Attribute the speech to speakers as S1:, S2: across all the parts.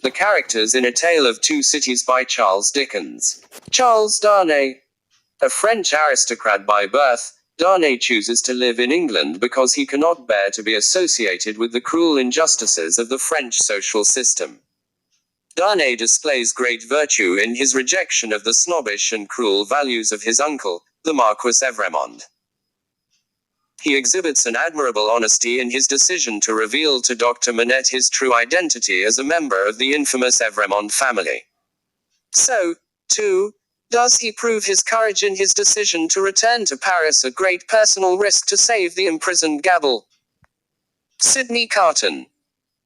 S1: The characters in A Tale of Two Cities by Charles Dickens. Charles Darnay. A French aristocrat by birth, Darnay chooses to live in England because he cannot bear to be associated with the cruel injustices of the French social system. Darnay displays great virtue in his rejection of the snobbish and cruel values of his uncle, the Marquis Evremonde. He exhibits an admirable honesty in his decision to reveal to Dr. Minette his true identity as a member of the infamous Evremonde family. So, too, does he prove his courage in his decision to return to Paris at great personal risk to save the imprisoned Gabble. Sidney Carton.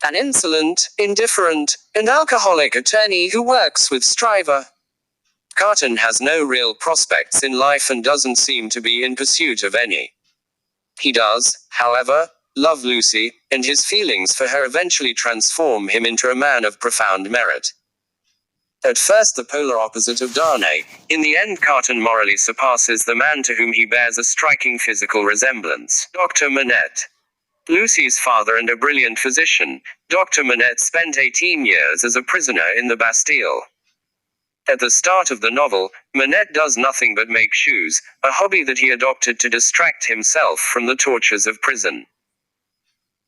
S1: An insolent, indifferent, and alcoholic attorney who works with Stryver. Carton has no real prospects in life and doesn't seem to be in pursuit of any. He does, however, love Lucy, and his feelings for her eventually transform him into a man of profound merit. At first the polar opposite of Darnay, in the end Carton morally surpasses the man to whom he bears a striking physical resemblance, Dr. Minnette. Lucy's father and a brilliant physician, Dr. Minnette spent 18 years as a prisoner in the Bastille. At the start of the novel, Minnette does nothing but make shoes, a hobby that he adopted to distract himself from the tortures of prison.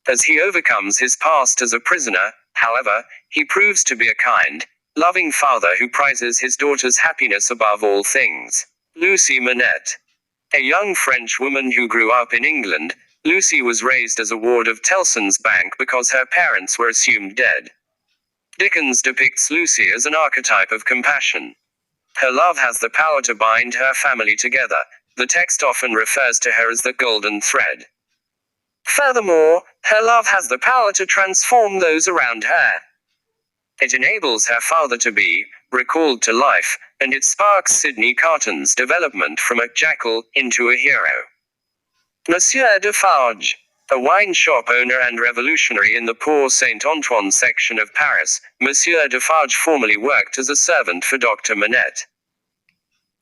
S1: As he overcomes his past as a prisoner, however, he proves to be a kind, loving father who prizes his daughter's happiness above all things. Lucy Minnette. A young French woman who grew up in England, Lucy was raised as a ward of Tellson's Bank because her parents were assumed dead. Dickens depicts Lucy as an archetype of compassion. Her love has the power to bind her family together. The text often refers to her as the golden thread. Furthermore, her love has the power to transform those around her. It enables her father to be recalled to life, and it sparks Sidney Carton's development from a jackal into a hero. Monsieur de Farge. A wine shop owner and revolutionary in the poor Saint Antoine section of Paris, Monsieur de Farge formerly worked as a servant for Dr. Minette.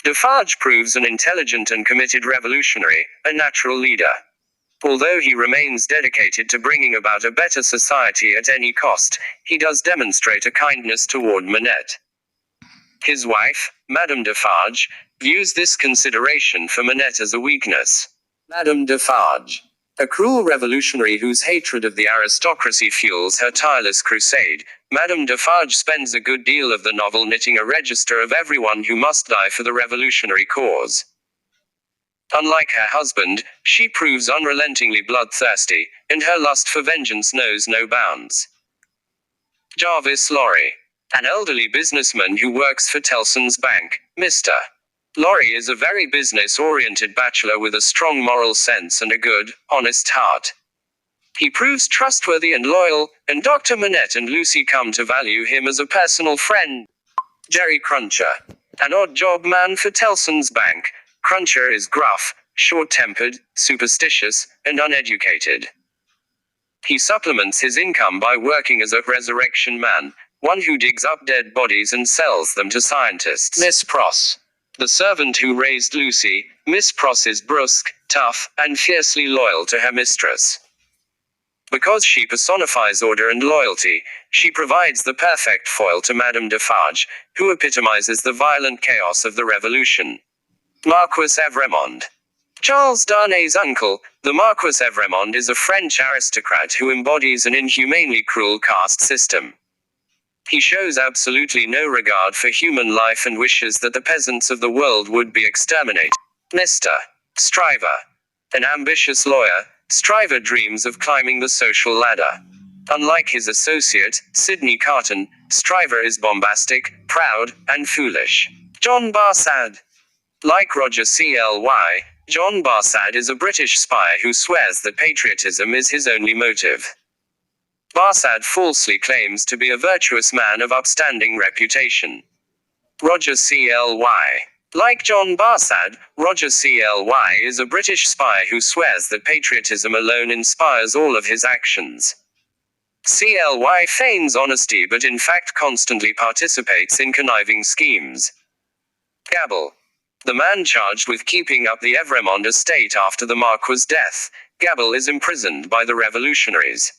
S1: Defarge proves an intelligent and committed revolutionary, a natural leader. Although he remains dedicated to bringing about a better society at any cost, he does demonstrate a kindness toward Minette. His wife, Madame Defarge, views this consideration for Minette as a weakness. Madame Defarge. A cruel revolutionary whose hatred of the aristocracy fuels her tireless crusade, Madame Defarge spends a good deal of the novel knitting a register of everyone who must die for the revolutionary cause. Unlike her husband, she proves unrelentingly bloodthirsty, and her lust for vengeance knows no bounds. Jarvis Slurry. An elderly businessman who works for Tellson's Bank, Mr. Lorry is a very business-oriented bachelor with a strong moral sense and a good, honest heart. He proves trustworthy and loyal, and Dr. Minette and Lucy come to value him as a personal friend. Jerry Cruncher. An odd job man for Tellson's Bank, Cruncher is gruff, short-tempered, superstitious, and uneducated. He supplements his income by working as a resurrection man, one who digs up dead bodies and sells them to scientists. Miss Pross. The servant who raised Lucy, Miss Pross is brusque, tough, and fiercely loyal to her mistress. Because she personifies order and loyalty, she provides the perfect foil to Madame Defarge, who epitomizes the violent chaos of the revolution. Marquis Evremonde. Charles Darnay's uncle, the Marquis Evremonde is a French aristocrat who embodies an inhumanely cruel caste system. He shows absolutely no regard for human life and wishes that the peasants of the world would be exterminated. Mr. Stryver. An ambitious lawyer, Stryver dreams of climbing the social ladder. Unlike his associate, Sidney Carton, Stryver is bombastic, proud, and foolish. John Barsad. Like Roger Cly, John Barsad is a British spy who swears that patriotism is his only motive. Barsad falsely claims to be a virtuous man of upstanding reputation. Roger Cly. Like John Barsad, Roger Cly is a British spy who swears that patriotism alone inspires all of his actions. Cly feigns honesty but in fact constantly participates in conniving schemes. Gabble. The man charged with keeping up the Evremonde estate after the Marquis' death, Gabble is imprisoned by the revolutionaries.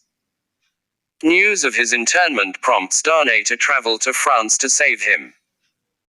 S1: News of his internment prompts Darnay to travel to France to save him.